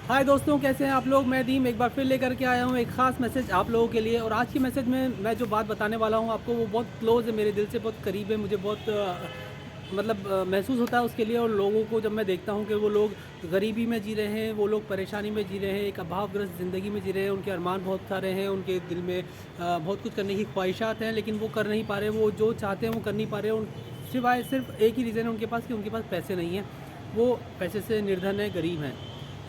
हाय दोस्तों, कैसे हैं आप लोग। मैं दीम एक बार फिर लेकर के आया हूँ एक ख़ास मैसेज आप लोगों के लिए। और आज की मैसेज में मैं जो बात बताने वाला हूँ आपको, वो बहुत क्लोज़ है, मेरे दिल से बहुत करीब है। मुझे बहुत महसूस होता है उसके लिए। और लोगों को जब मैं देखता हूँ कि वो लोग गरीबी में जी रहे हैं, वो लोग परेशानी में जी रहे हैं, एक अभावग्रस्त ज़िंदगी में जी रहे हैं, उनके अरमान बहुत सारे हैं, उनके दिल में बहुत कुछ करने की ख्वाहिशात हैं, लेकिन वो कर नहीं पा रहे। वो जो चाहते हैं वो कर नहीं पा रहे। उन सिवाय सिर्फ एक ही रीज़न है उनके पास, कि उनके पास पैसे नहीं हैं। वो पैसे से निर्धन है, गरीब हैं।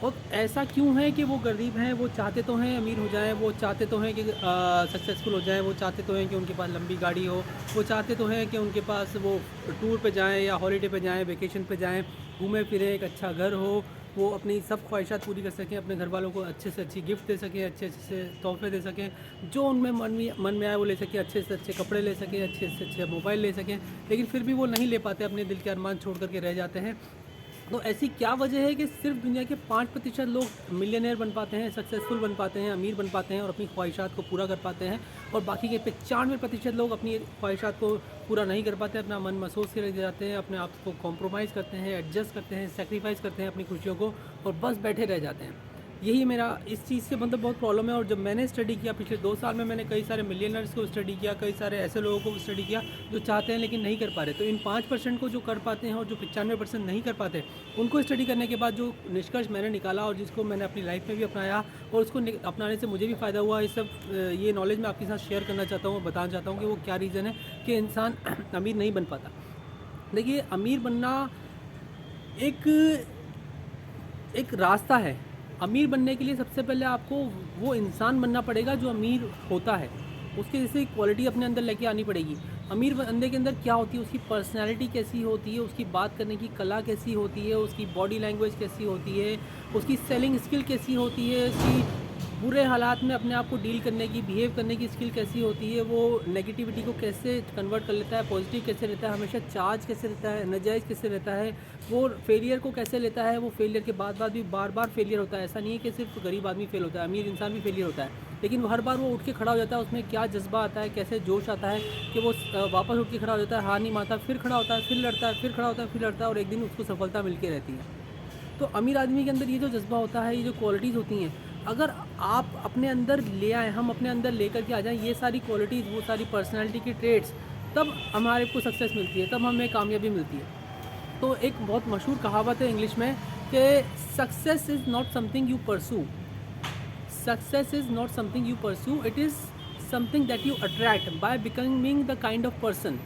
और ऐसा क्यों है कि वो गरीब हैं? वो चाहते तो हैं अमीर हो जाएँ, वो चाहते तो हैं कि सक्सेसफुल हो जाएँ, वो चाहते तो हैं कि उनके पास लंबी गाड़ी हो, वो चाहते तो हैं कि उनके पास वो टूर पे जाएँ या हॉलिडे पे जाएँ, वेकेशन पे जाएँ, घूमें-फिरें, एक अच्छा घर हो, वो अपनी सब ख्वाहिशात पूरी कर सकें, अपने घरवालों को अच्छे से अच्छी गिफ्ट दे सकें, अच्छे-अच्छे से तोहफ़े दे सकें, जो उनमें मन में आए वो ले सकें, अच्छे से अच्छे कपड़े ले सकें, अच्छे से अच्छे मोबाइल ले सकें। लेकिन फिर भी वो नहीं ले पाते, अपने दिल के अरमान छोड़ कर के रह जाते हैं। तो ऐसी क्या वजह है कि सिर्फ दुनिया के 5% लोग मिलियनेयर बन पाते हैं, सक्सेसफुल बन पाते हैं, अमीर बन पाते हैं और अपनी ख्वाहिशात को पूरा कर पाते हैं, और बाकी के 95% लोग अपनी ख्वाहिशात को पूरा नहीं कर पाते, अपना मन महसूस कर जाते हैं, अपने आप को कॉम्प्रोमाइज़ करते हैं, एडजस्ट करते हैं, सेक्रीफाइस करते हैं अपनी खुशियों को, और बस बैठे रह जाते हैं। यही मेरा इस चीज़ से मतलब बहुत प्रॉब्लम है। और जब मैंने स्टडी किया पिछले 2 साल में, मैंने कई सारे मिलियनर्स को स्टडी किया, कई सारे ऐसे लोगों को स्टडी किया जो चाहते हैं लेकिन नहीं कर पा रहे। तो इन 5% को जो कर पाते हैं और जो 95% नहीं कर पाते, उनको स्टडी करने के बाद जो निष्कर्ष मैंने निकाला और जिसको मैंने अपनी लाइफ में भी अपनाया, और उसको अपनाने से मुझे भी फ़ायदा हुआ, ये नॉलेज मैं आपके साथ शेयर करना चाहता हूँ, बताना चाहता हूँ कि वो क्या रीज़न है कि इंसान अमीर नहीं बन पाता। देखिए, अमीर बनना एक एक रास्ता है। अमीर बनने के लिए सबसे पहले आपको वो इंसान बनना पड़ेगा जो अमीर होता है। उसकी जैसे क्वालिटी अपने अंदर लेके आनी पड़ेगी। अमीर बंदे के अंदर क्या होती है, उसकी पर्सनैलिटी कैसी होती है, उसकी बात करने की कला कैसी होती है, उसकी बॉडी लैंग्वेज कैसी होती है, उसकी सेलिंग स्किल कैसी होती है, उसकी बुरे हालात में अपने आप को डील करने की, बिहेव करने की स्किल कैसी होती है, वो नेगेटिविटी को कैसे कन्वर्ट कर लेता है, पॉजिटिव कैसे रहता है, हमेशा चार्ज कैसे रहता है, एनर्जाइज कैसे रहता है, वो फेलियर को कैसे लेता है, वो फेलियर के बाद भी बार बार फेलियर होता है। ऐसा नहीं है कि सिर्फ गरीब आदमी फेल होता है, अमीर इंसान भी फेलियर होता है, लेकिन वो हर बार वो उठ के खड़ा हो जाता है। उसमें क्या जज्बा आता है, कैसे जोश आता है कि वो वापस उठ के खड़ा हो जाता है, हार नहीं मानता, फिर खड़ा होता है, फिर लड़ता है, फिर खड़ा होता है, फिर लड़ता है, और एक दिन उसको सफलता मिलती रहती है। तो अमीर आदमी के अंदर ये जो जज़्बा होता है, ये जो क्वालिटीज़ होती हैं, अगर आप अपने अंदर ले आएँ, हम अपने अंदर लेकर के आ जाएँ ये सारी क्वालिटीज़, वो सारी पर्सनैलिटी की ट्रेट्स, तब हमारे को सक्सेस मिलती है, तब हमें कामयाबी मिलती है। तो एक बहुत मशहूर कहावत है इंग्लिश में कि success is not something you pursue, success is not something you pursue, it is something that you attract by becoming the kind of person.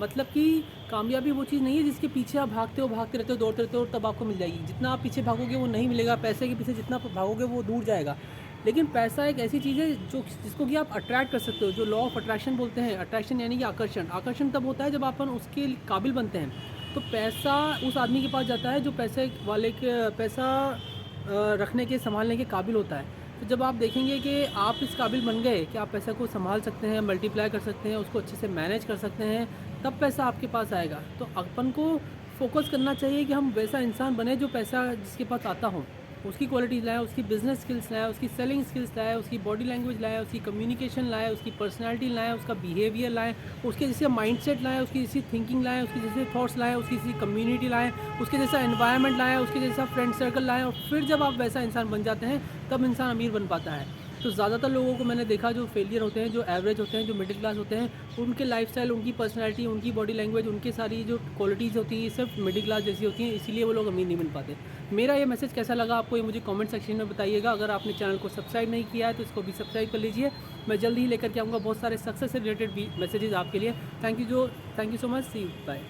मतलब कि कामयाबी वो चीज़ नहीं है जिसके पीछे आप भागते रहते हो, दौड़ते रहते हो और तब आपको मिल जाएगी। जितना आप पीछे भागोगे वो नहीं मिलेगा, पैसे के पीछे जितना आप भागोगे वो दूर जाएगा। लेकिन पैसा एक ऐसी चीज़ है जो जिसको कि आप अट्रैक्ट कर सकते हो, जो लॉ ऑफ अट्रैक्शन बोलते हैं। अट्रैक्शन यानी कि आकर्षण। आकर्षण तब होता है जब अपन उसके काबिल बनते हैं। तो पैसा उस आदमी के पास जाता है जो पैसे वाले के पैसा रखने के, सँभालने के काबिल होता है। तो जब आप देखेंगे कि आप इस काबिल बन गए कि आप पैसे को सँभाल सकते हैं, मल्टीप्लाई कर सकते हैं, उसको अच्छे से मैनेज कर सकते हैं, तब पैसा आपके पास आएगा। तो अपन को फ़ोकस करना चाहिए कि हम वैसा इंसान बने जो पैसा जिसके पास आता हो, उसकी क्वालिटीज़ लाएँ, उसकी बिज़नेस स्किल्स लाएँ, उसकी सेलिंग स्किल्स लाएँ, उसकी बॉडी लैंग्वेज लाएँ, उसकी कम्युनिकेशन लाएँ, उसकी पर्सनैलिटी लाएँ, उसका बिहेवियर लाएँ, उसके जैसे माइंडसेट लाएँ, उसकी जैसी थिंकिंग लाएँ, उसके जैसे थॉट्स लाएँ, उसकी जैसी कम्युनिटी लाएँ, उसके जैसा एनवायरनमेंट लाएँ, उसके जैसा फ्रेंड सर्कल लाएँ, और फिर जब आप वैसा इंसान बन जाते हैं, तब इंसान अमीर बन पाता है। तो ज़्यादातर लोगों को मैंने देखा जो फेलियर होते हैं, जो एवरेज होते हैं, जो मिडिल क्लास होते हैं, उनके लाइफ़स्टाइल, उनकी पर्सनैलिटी, उनकी बॉडी लैंग्वेज, उनकी सारी जो क्वालिटीज़ होती हैं, सिर्फ मिडिल क्लास जैसी होती हैं, इसीलिए वो लोग अमीर नहीं बन पाते। मेरा ये मैसेज कैसा लगा आपको, ये मुझे कमेंट सेक्शन में बताइएगा। अगर आपने चैनल को सब्सक्राइब नहीं किया है तो इसको भी सब्सक्राइब कर लीजिए। मैं जल्दी ही लेकर के आऊँगा बहुत सारे सक्सेस से रिलेटेड भी मैसेजेस आपके लिए। Thank you so much, see you, bye.